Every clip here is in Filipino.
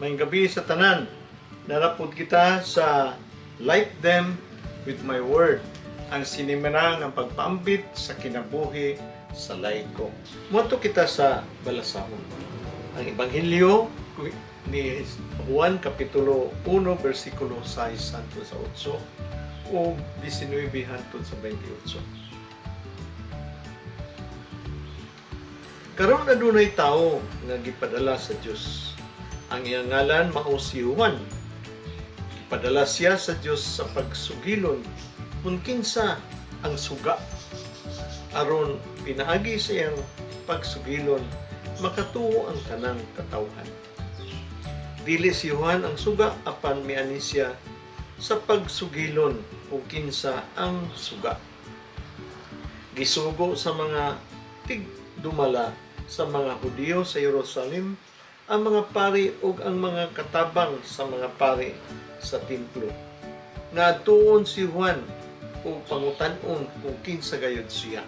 May gabi sa tanan. Narapod kita sa Light Them with My Word. Ang sinimenang ang pagpaambit sa kinabuhi sa laiko. Muadto kita sa balasahon. Ang Ebanghelyo ni Juan Kapitulo 1, versikulo 6 hangtod sa 8 o 19 hangtod sa 28. Karon adunay tao nga gipadala sa Dios. Ang iyang ngalan mao si Juan. Gipadala siya sa Dios sa pagsugilon kung kinsa ang suga. Aron pinaagi sa iyang pagsugilon makatuo ang tanang katawhan. Dili si Juan ang suga apan miani siya sa pagsugilon kung kinsa ang suga. Gisugo sa mga tigdumala sa mga Hudyo sa Jerusalem ang mga pari ug ang mga katabang sa mga pari sa templo. Nga tuon si Juan o pangutan-on kung kinsa gayud siya.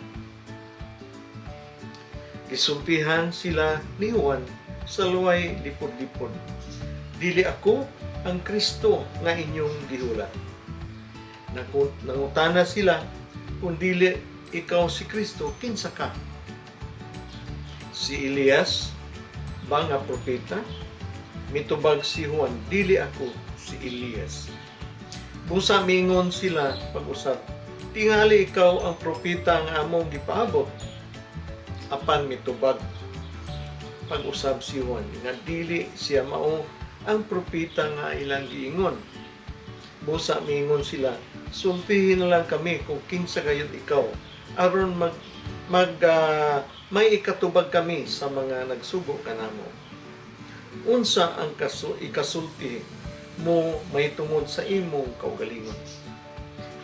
Gisultihan sila ni Juan sa luway lipod-lipod. Dili ako ang Kristo nga inyong gihulat. Nangutana sila kung dili ikaw si Kristo, kinsa ka? Si Elias ba nga propeta? Mitubag si Juan, dili ako si Elias. Busa mingon sila pag-usap, tingali ikaw ang propeta nga among gipaabot. Apan mitubag pag-usap si Juan, nga dili siya mao ang propeta nga ilang giingon. Busa mingon sila, sultihin na lang kami kung kinsa gayud ikaw, aron may ikatubag kami sa mga nagsugo kanamo. Unsa ang ikasulti mo may tungod sa imong kaugalingon.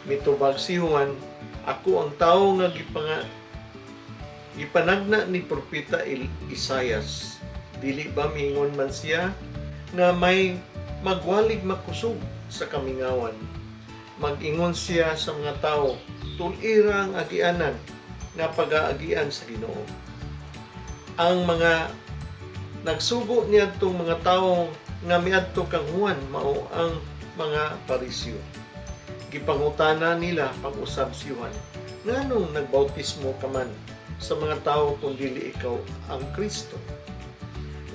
Mitubag si Juan, ako ang tao nga gipanagna ni propeta Isaias. Dili ba mingon man siya nga may magwalig makusog sa kamingawan. Mag-ingon siya sa mga tao, tulira ang agianan nga pag-aagian sa Ginoo. Ang mga nagsugo niadtong mga tawo nga miadto kang Juan mao ang mga Pariseo. Gipangutana nila pag-usab si Juan, nganong nagbautismo ka man sa mga tawo kung dili ikaw ang Kristo?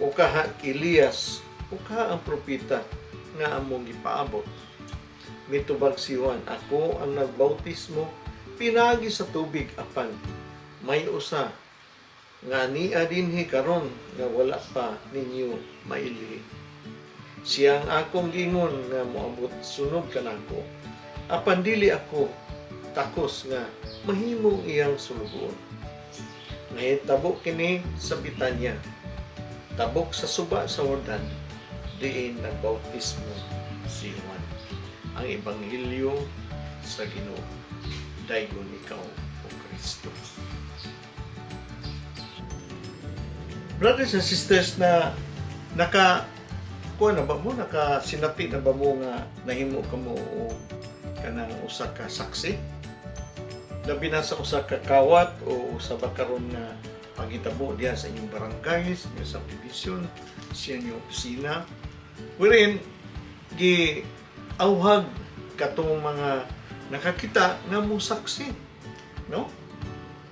O kaha Elias, o kaha ang propeta nga among gipaabot? Mitubag si Juan, ako ang nagbautismo pinagi sa tubig apan may usa nga niya dinhi karon nga wala pa ninyo mailhi. Siya ang akong gingon nga moabot sunod kanako. Apan dili ako takos nga mahimong iyang sulugon. Nahitabo kini sa Betania, tabok sa suba sa Jordan, diin nagbautismo si Juan. Ang Ebanghelyo sa Ginoo. Daygon ikaw o Kristo. Brothers and sisters, na nakasinati na ba mo nga nahimo ka mo o kanang usa ka saksi? Labi na sa usa ka kawat o usa ba karon nga pagitabo diya sa inyong barangay, sa inyong subdivision, sa inyong opisina. Wherein, gi-awhag katong mga nakakita nga mo saksi, no?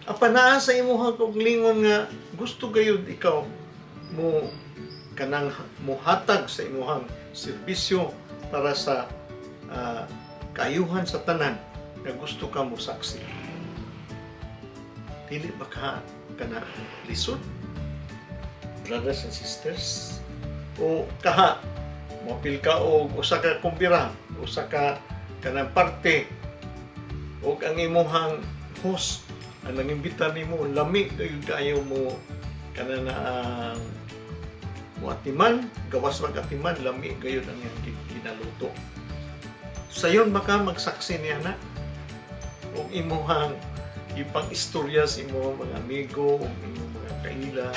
Apanaa sa imuhang koglingon nga gusto gayud ikaw mo kanang muhatag sa imuhang serbisyo para sa kaayuhan sa tanan nga gusto ka mo saksi. Dili ba ka kana lisod, brothers and sisters? O kaha mapil ka og usa ka kumpira, usa ka kanang parte o ang imuhang host ang nangimbita nimo lami kayo mo kana na mo atiman, gawas mag-atiman, lami gayud ang iyang kinaluto. Sayon baka magsaksi niya na o imuhang ipang-istorya sa imong mga amigo o imong mga kaila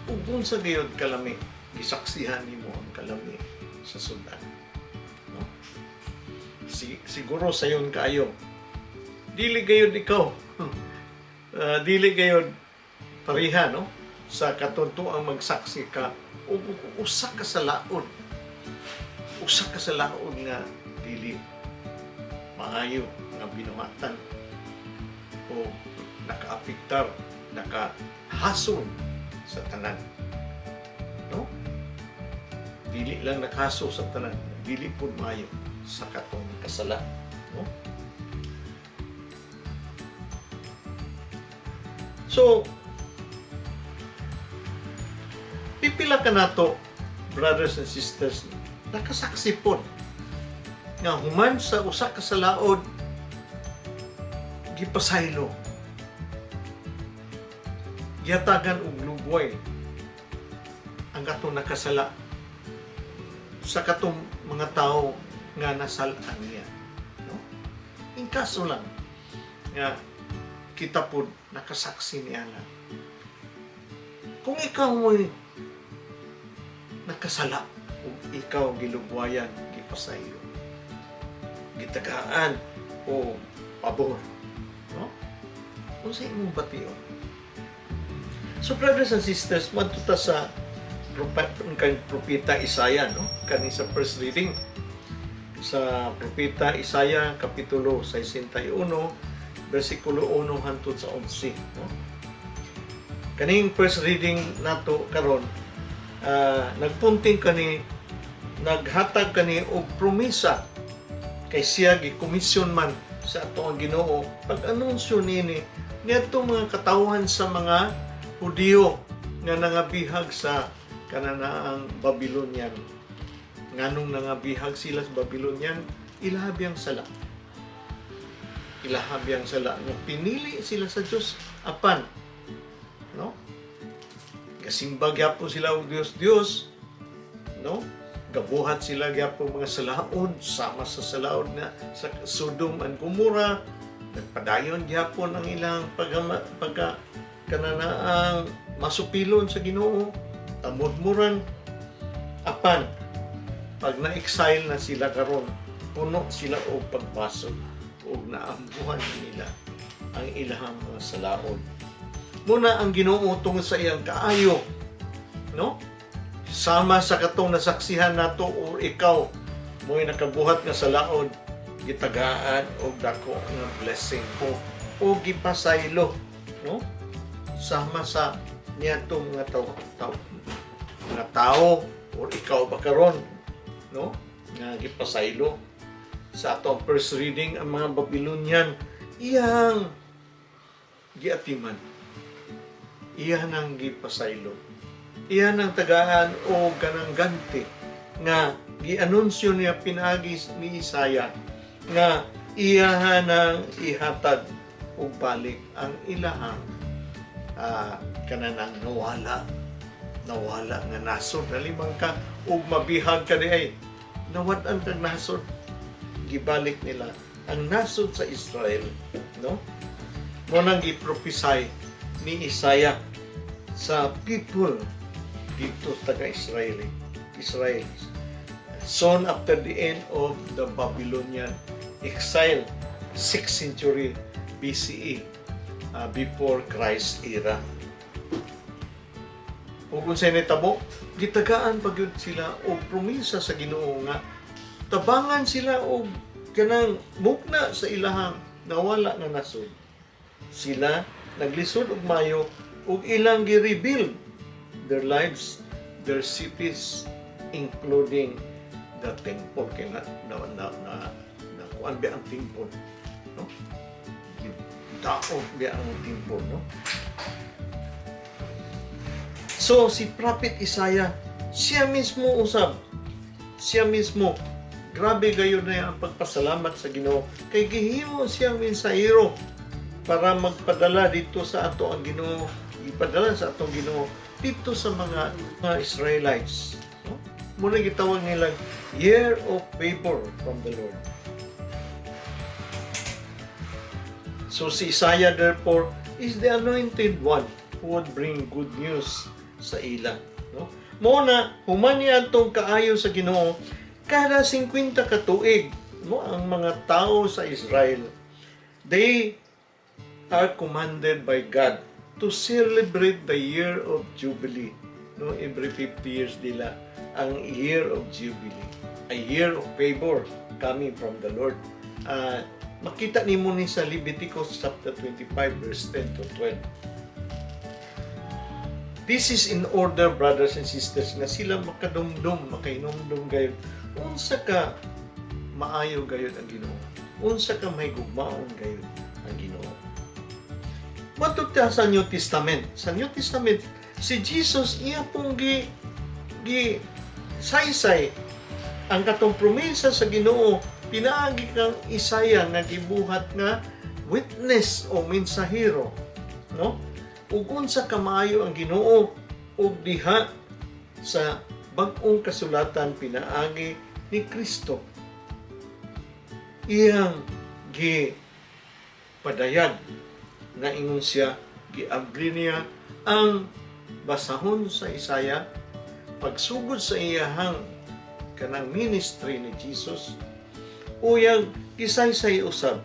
o kung sa gayud kalami gisaksihan nimo ang kalami sa sudan, no? Siguro sayon kaayo dili gayud ikaw dili gayud pareha, no? Sa katuntuang magsaksi ka o usa ka sa laod usa ka sa laod nga dili maayo nga binuhatan o nakaapektar, nakahasol sa tanan. No? Dili lang nakahasol sa tanan, dili pud maayo sa katong kasala. No? So, pipila ka nato, brothers and sisters, nakasaksi pod nga human sa usa ka sa laod gipasaylo, giyatagan og lugway ang katong nakasala sa katong mga tao nga nasalaan niya. No? In kaso lang nga kita pod nakasaksi niya na kung ikaw mo'y nakasala o ikaw gilugwayan, gipasaylo, gitagaan o pabor, no? Kung sa imong bation. So brothers and sisters, madto sa propeta Isaiah, no? Kani sa first reading sa propeta Isaiah kapitulo 61 bersikulo 1 hangtod sa 11, no? Kaning first reading nato karon, nagpunting kani, naghatag kani og promesa kay siya gikomisyon man sa ato ang Ginoo pag-anunsyo nini niadtong mga katawhan sa mga Hudiyo nga nangabihag sa kananaang Babylonian. Nganong nangabihag sila sa Babylonian, ilahabyang sala. Ilahabyang sala nga pinili sila sa Dios apan, no? Kasimba gyapon sila og Dios, no? Gabuhat sila gyapon mga salaod sama sa salaod na sa Sodom and Gomorrah. Nagpadayon gyapon ang ilang kananaang masupilon sa Ginoo, tamudmuran. Apan pag na-exile na sila karon, puno sila og pagbasog ug naambuhan nila ang ilahang mga salaod. Muna ang Ginoo tungod sa iyang kaayo, no? Sama sa katong nasaksihan nato o ikaw mo'y nakabuhat nga sa laod, gitagaan og dako nga blessing ko o gipasaylo, no? Sama sa niadtong nga tao o ikaw ba karon, no? Nga gipasaylo sa atong first reading ang mga Babylonian iyang giatiman, iyan ang gipasaylo, iyan ang tagaan o ganang ganti nga gianunsyo niya pinagi ni Isaiah nga iyahan ang ihatag o balik ang ilahang kananang nawala nga nasod. Nalimang ka o mabihag ka di ay nawad-an kang nasod, gibalik nila ang nasod sa Israel, no? Mo nang giprophesy ni Isaiah sa people dito taga-Israel, soon after the end of the Babylonian exile, 6th century BCE, before Christ era. Ug unsay nitabo, gitagaan pagyud sila og promesa sa Ginoo nga tabangan sila og kanang mukna sa ilahang nawala nga nasod. Sila naglisod og mayo ug ilang gi-rebuild their lives, their cities, including the temple. Kaya kuan ba ang temple, no? Daog ba ang temple, no? So si Prophet Isaiah, siya mismo usab, siya mismo, grabe gayon na ang pagpasalamat sa Ginoo kay gihimo siyang mensahero para magpadala dito sa ato ang Ginoo, ipadala sa atong Ginoo dito sa mga Israelites, no? Muna gitawag nilang year of favor from the Lord. So si Isaiah therefore is the anointed one who would bring good news sa ila, no? Muna human niya atong kaayo sa Ginoo kada 50 ka tuig, no? Ang mga tao sa Israel, they are commanded by God to celebrate the year of Jubilee no, every 50 years nila ang year of jubilee, a year of favor coming from the Lord. Makita nimo ni sa Leviticus chapter 25 verse 10 to 12. This is in order, brothers and sisters, na sila makadumdum, makainomdum gayon. Unsa ka maayo gayon ang Ginoo. Unsa ka may gugmaon gayon ang Ginoo. Matod ta sa New Testament. Sa New Testament, si Jesus iya pong gi saysay ang katong promesa sa Ginoo. Pinaagi kang Isaya nga gibuhat nga witness o mensahero, no? Ug unsa ka maayo ang Ginoo ug diha sa bag-ong kasulatan pinaagi ni Kristo. Iyang gi padayag nga ingon siya giabli niya ang basahon sa Isaya pagsugod sa iyahang kanang ministry ni Jesus. Uyang gisaysay usab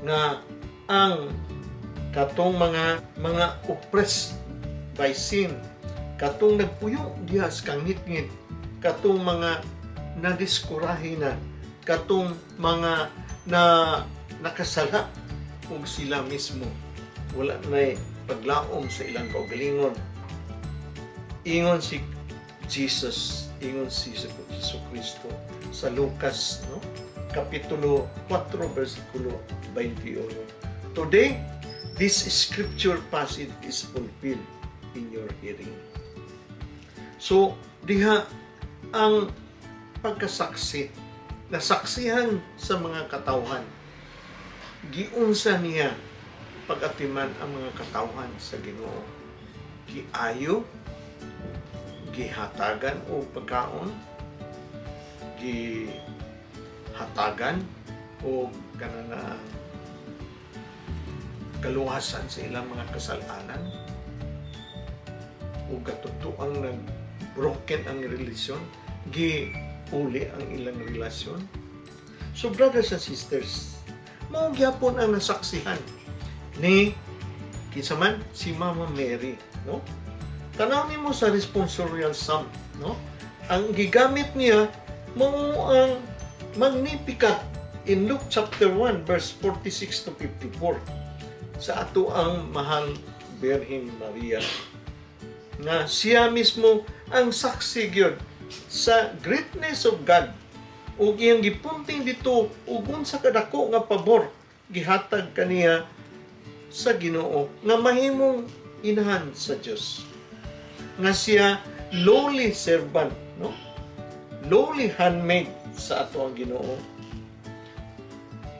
nga ang katong mga oppressed by sin, katong nagpuyo diha sa kangit-ngit, katong mga nadiskurahi na, katong mga na nakasala ug sila mismo wala na paglaom sa ilang kaugalingon. Ingon si Jesus, ingon si Jesu Kristo sa Lucas, no? Kapitulo 4, versikulo 21. Today, this scripture passage is fulfilled in your hearing. So, diha ang pagkasaksi, nasaksihan sa mga katawhan. Giunsa niya pag-atiman ang mga katawhan sa Ginoo. Giayo, gihatagan o pagkaon, gihatagan o kanana kaluwasan sa ilang mga kasalanan o katutuang nag-broken ang relasyon, giuli ang ilang relasyon. So brothers and sisters, mao gyapon ang nasaksihan ni kinsa man si Mama Mary, no? Tanaw nimo sa responsorial psalm, no? Ang gigamit niya mao ang Magnificat in Luke chapter 1 verse 46 to 54 sa ato ang mahal Birhen Maria, nga siya mismo ang saksi gyud sa greatness of God ug iyang gipunting dito ug unsa kadako nga pabor gihatag kaniya sa Ginoo nga mahimong inahan sa Dios, nga siya lowly servant, no? Lowly handmaid sa ato ang Ginoo.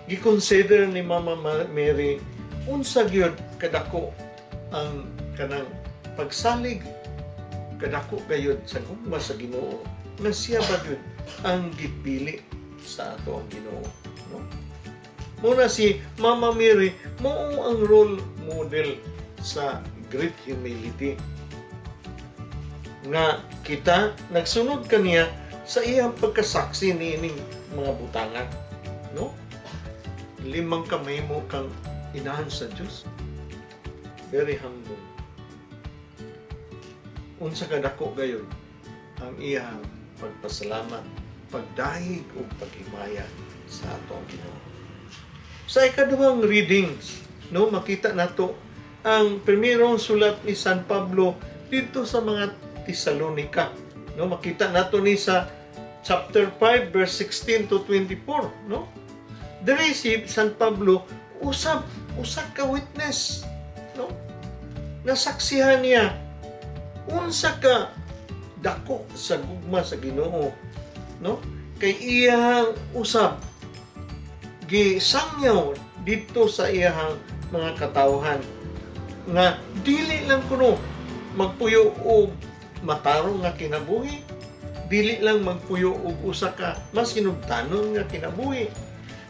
Gi-consider ni Mama Mary unsa gyud kadako ang kanang pagsalig kadako gayud sa gugma sa Ginoo, nga siya ba gyud ang gipili sa ato ang Ginoo, no? Muna si Mama Mary mao ang role model sa great humility, nga kita nagsunod kaniya sa iyang pagkasaksi niining mga butangan, no? 5 kamay mo kang inahan sa Diyos. Very humble. Unsa kadako gayon ang iyang pagpasalamat, pagdahig o paghimaya sa atong Ginoo. Sa ikaduhang readings, no, makita nato ang primerong sulat ni San Pablo dito sa mga Tesalonika, no? Makita nato ni sa chapter 5 verse 16 to 24, no? Diri si San Pablo usab ka witness, no? Nasaksihan niya unsa ka dako sa gugma sa Ginoo, no? Kay iyang usab gisangyaw dito sa iyang mga katawhan nga dili lang kuno magpuyo og matarong nga kinabuhi, dili lang magpuyo og usa ka mas hinugtanon nga kinabuhi,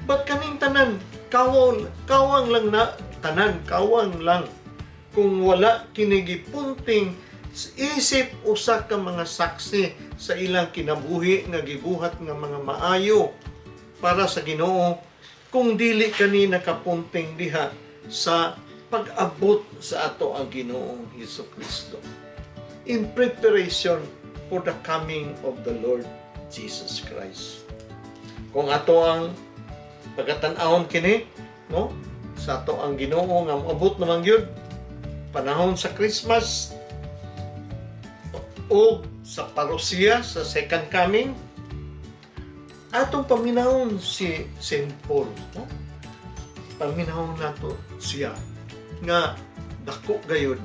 but kaning tanan kawang lang na tanan kawang lang kung wala kinigipunting isip usa ka mga saksi sa ilang kinabuhi nga gibuhat nga mga maayo para sa Ginoo, kung dili kani nakapunting diha sa pag-abot sa ato ang Ginoong Hesukristo. in preparation for the coming of the Lord Jesus Christ. Kung ato ang pagkatan-ahon kini, no? Sa ato ang Ginoo nga moabot naman gyud panahon sa Christmas o sa parusiya sa second coming, atong paminahon si St. Paul, no? Paminahon nato siya nga dako gayud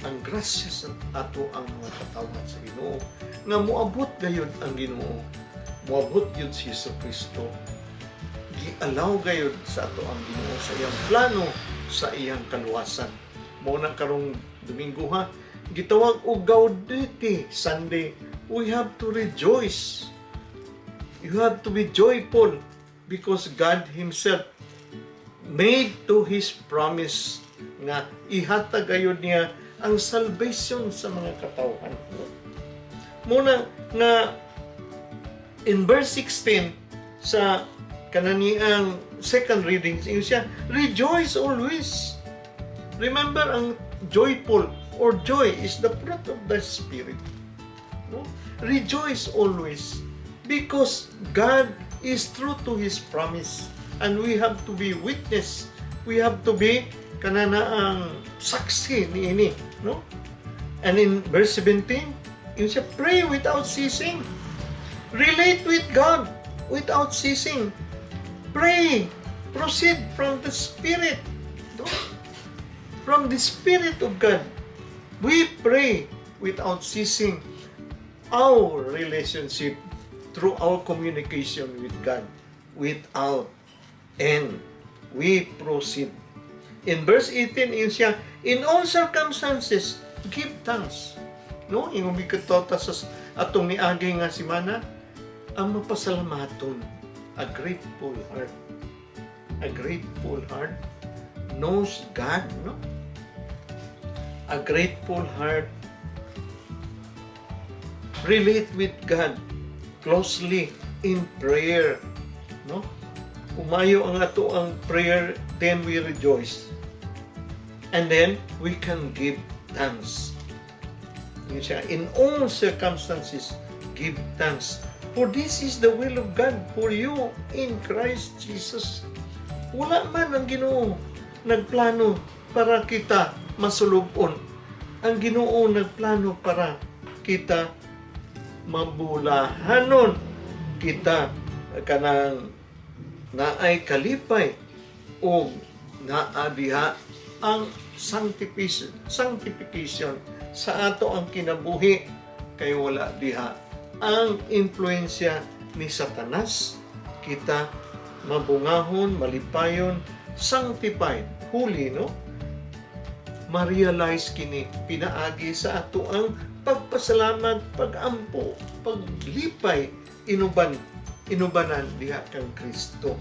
ang grasya sa ato ang mga katawhan sa Ginoo, nga moabot gayud ang Ginoo, moabot gyud si Jesucristo, gialaw gayud sa ato ang Ginoo sa iyang plano sa iyang kaluwasan. Mao na karong Domingo ha, gitawag og Gaudete Sunday. We have to rejoice. You have to be joyful because God Himself made to His promise nga ihatag gayud niya ang salvation sa mga katawhan. Muna nga in verse 16 sa kananiang second reading, siya, rejoice always. Remember, ang joyful or joy is the fruit of the Spirit. No? Rejoice always because God is true to His promise and we have to be witness. We have to be kananaang saksi niini, no? And in verse 17, yun siya, pray without ceasing. Relate with God without ceasing. Pray. Proceed from the Spirit. No? From the Spirit of God. We pray without ceasing our relationship through our communication with God. Without end. We proceed. In verse 18, yun siya, in all circumstances, give thanks. No? Yung umikotota sa atong niagi nga si Mana, ang mapasalamaton, a grateful heart. A grateful heart knows God, no? A grateful heart relate with God closely in prayer, no? Umayo ang ato ang prayer, then we rejoice. And then we can give thanks. Yun siya, in all circumstances, give thanks. For this is the will of God for you in Christ Jesus. Wala man ang Ginoo nagplano para kita masulubon. Ang Ginoo nagplano para kita mabulahanon, kita kanang naay kalipay o naadiha ang sanctification sa ato ang kinabuhi kay wala diha ang influensya ni Satanas. Kita mabungahon, malipayon, sanctified, holy, no? Ma-realize kini pinaagi sa ato ang pagpasalamat, pagampo, paglipay, inubanan diha kang Kristo.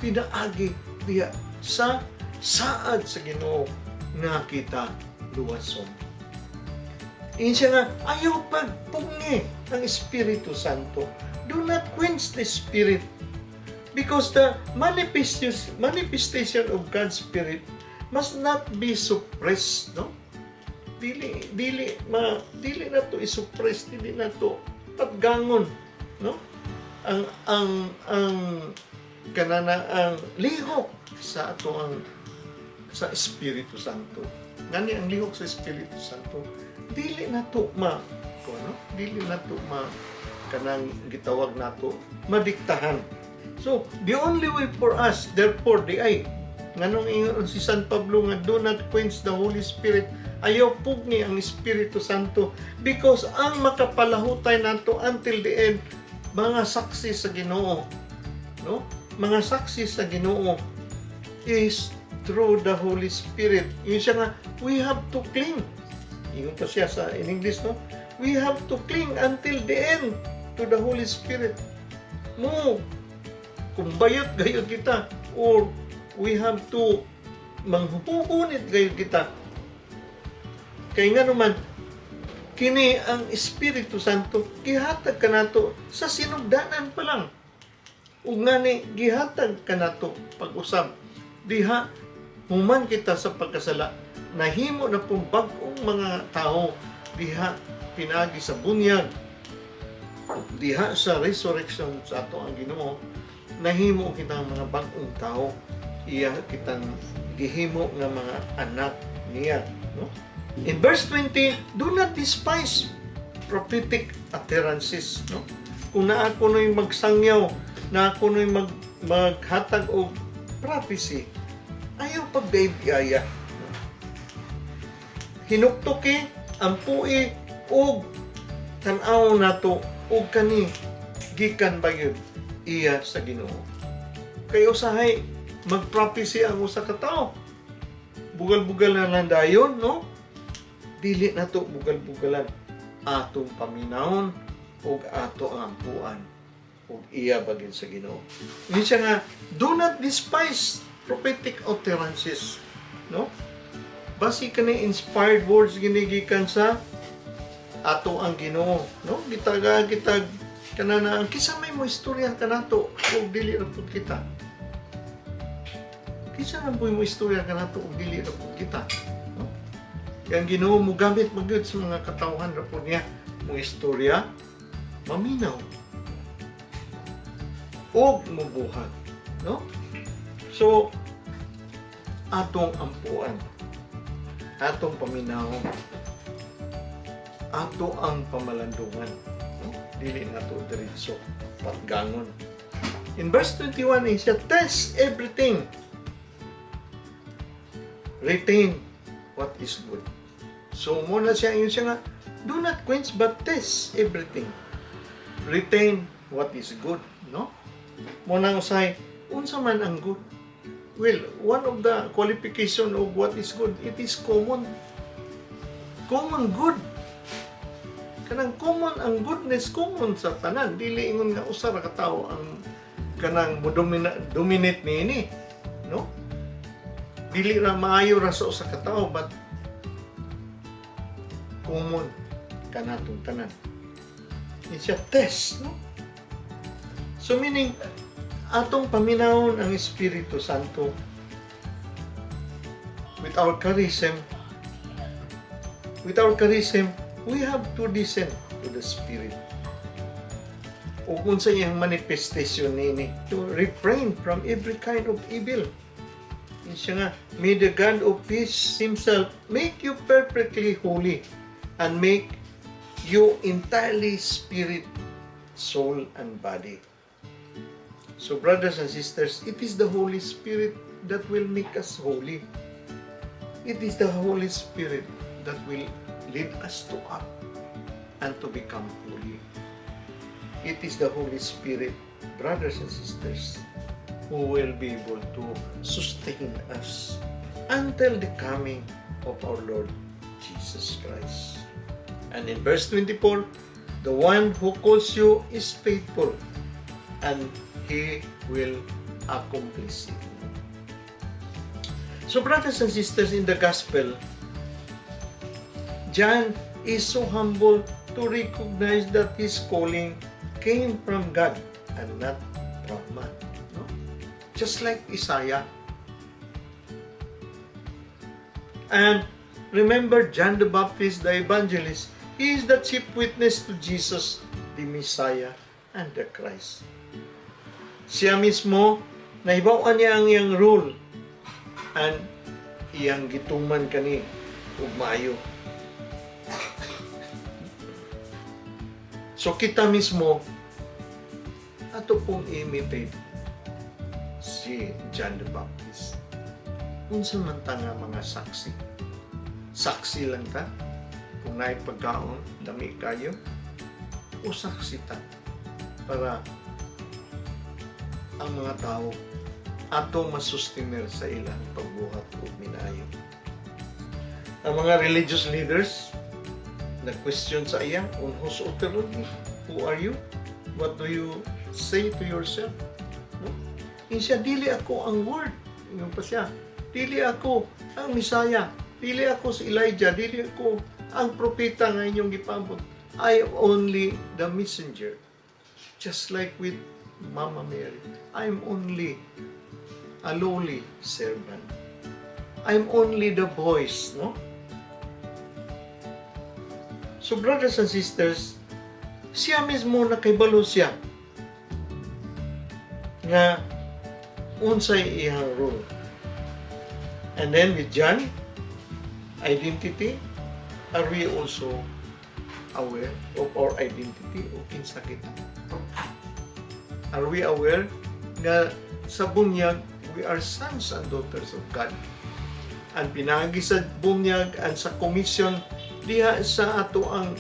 Pinaagi diha sa saad sa Ginoo nga kita luwason. Insya nga, ayaw pagpungi ang Espiritu Santo. Do not quench the Spirit because the manifestation of God's Spirit must not be suppressed, no? Dili na to i-suppress, dili na to paggangon, no? Ang lihok sa ato ang sa Espiritu Santo. Ngani ang lihok sa Espiritu Santo, dili na to dili na to kanang gitawag nato madiktahan. So the only way for us therefore nganong ingon si San Pablo nga do not quench the Holy Spirit, ayaw pugni ang Espiritu Santo because ang makapalahutay nato until the end mga saksi sa Ginoo, no? Mga saksi sa Ginoo is through the Holy Spirit. Yun siya nga, we have to cling. Yun pa siya in English, no? We have to cling until the end to the Holy Spirit. Kung bayot gayud kita, or we have to manghupunit gayud kita. Kaya nga naman, kini ang Espiritu Santo, gihatag ka nato sa sinugdanan pa lang. Ug ngani gihatag ka nato pag-usab. Diha, human kita sa pagkasala, nahimo na pong bag-ong mga tao diha pinagi sa bunyag, diha sa resurrection sa ato ang Ginoo, nahimo kitang mga bag-ong tao, iya kitang gihimo nga mga anak niya, no? In verse 20, do not despise prophetic utterances, no? Kung naa ko no'y magsangyaw, na ako no'y maghatag og prophecy, ayaw pagdaig-aya. Hinuktoki, ampui, og tan-aw nato, og kani, gikan ba yun iya sa Ginoo. Kaya usahay, mag-prophecy ang usa ka tao. Bugal-bugal na lang dayon, no? Dili na to bugal-bugalan. Atong paminahon, og ato ang ampuan, og iya bagin sa Ginoo. Yun siya nga, do not despise prophetic utterances, no? Basi ka na inspired words ginigikan sa ato ang Ginoo, no? Gitag kanana kisa may mo istorya kanato ug dili ra pud kita. Kisa man mo istorya kanato ug dili ra pud kita, no? Yang Ginoo mo gamit magyud sa mga katawhan ra pud niya mo istorya maminaw og mubuhat, no? So atong ampuan, atong paminahon, ato ang pamalandungan, no? Dili nato diretso patgangon. In verse 21, he said, test everything, retain what is good. So muna siya nga, do not quench but test everything, retain what is good, no? Muna usay, unsa man ang good? Well, one of the qualification of what is good, it is common. Common good. Kanang common ang goodness, common sa tanan. Dili ingon nga usa ra ka tawo ang kanang dominate niini, no? Dili ra maayo ra sa usa ka tawo, but common kanatong tanan. It's a test, no? So meaning, atong paminahon ang Espiritu Santo with our charism, we have to listen to the Spirit. O kung sa iyang manifestation nini, to refrain from every kind of evil. Yun siya nga, may the God of peace Himself make you perfectly holy and make you entirely spirit, soul, and body. So brothers and sisters, it is the Holy Spirit that will make us holy. It is the Holy Spirit that will lead us to act and to become holy. It is the Holy Spirit, brothers and sisters, who will be able to sustain us until the coming of our Lord Jesus Christ. And in verse 24, the one who calls you is faithful, and He will accomplish it. So brothers and sisters, in the gospel, John is so humble to recognize that his calling came from God and not from man. No? Just like Isaiah. And remember John the Baptist, the evangelist, he is the chief witness to Jesus, the Messiah, and the Christ. Siya mismo, nahibawan niya ang iyang rule and iyang gituman kani ug maayo. So kita mismo ato pong imitate si John the Baptist. Unsa man ta nga mga saksi? Saksi lang ta kung naay pagkaon, dami kayo, o saksi ta para ang mga tao ato masustainer sa ilang pagbuhat o minayo. Ang mga religious leaders nag-question sa iya, on whose authority? Who are you? What do you say to yourself? No? Siya, dili ako ang word. Yung pa siya, dili ako ang Messiah. Dili ako si Elijah. Dili ako ang propeta nga inyong gipambot. I am only the messenger. Just like with Mama Mary, I'm only a lowly servant. I'm only the voice, no? So brothers and sisters, siya mismo nakahibalo siya nga unsay iyang role. And then with John, identity, are we also aware of our identity o kinsa kita? Are we aware nga sa bunyag, we are sons and daughters of God? Ang pinagi sa bunyag and sa commission diha sa ato ang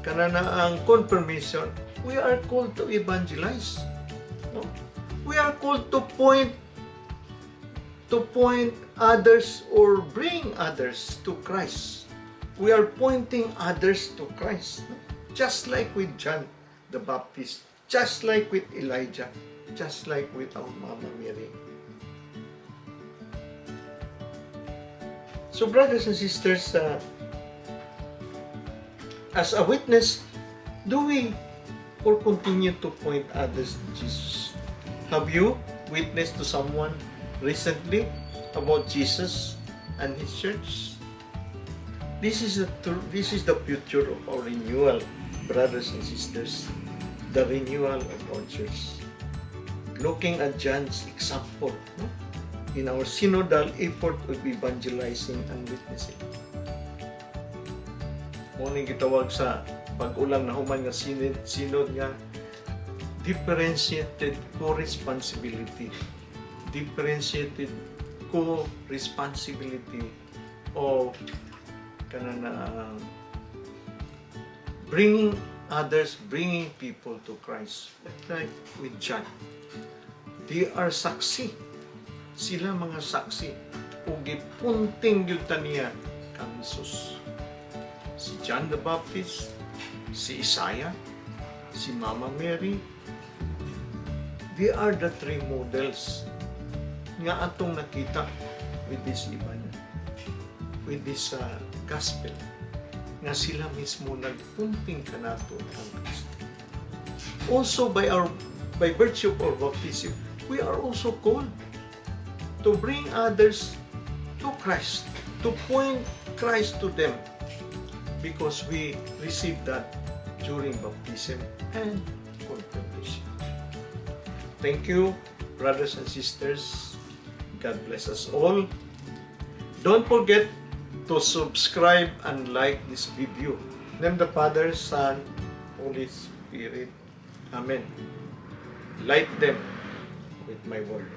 kananaang confirmation, we are called to evangelize. No? We are called to point others or bring others to Christ. We are pointing others to Christ. No? Just like with John the Baptist, just like with Elijah, just like with our Mama Mary. So brothers and sisters, as a witness, do we or continue to point others to Jesus? Have you witnessed to someone recently about Jesus and His church? This is the future of our renewal, brothers and sisters. The renewal of our church. Looking at John's example, no? In our synodal effort of evangelizing and witnessing. Muning gitawag sa pag-ulang na human nga synod nga differentiated co-responsibility. Differentiated co-responsibility of bringing people to Christ. Like with John, they are saksi. Sila mga saksi. O gipunting yun niya kang Jesus. Si John the Baptist, si Isaiah, si Mama Mary, they are the three models nga atong nakita with this gospel nga sila mismo nagpunting kanato ang Kristo. Also by virtue of our baptism, we are also called to bring others to Christ, to point Christ to them, because we received that during baptism and confirmation. Thank you, brothers and sisters. God bless us all. Don't forget to subscribe and like this video. In the name of the Father, Son, Holy Spirit. Amen. Light them with my word.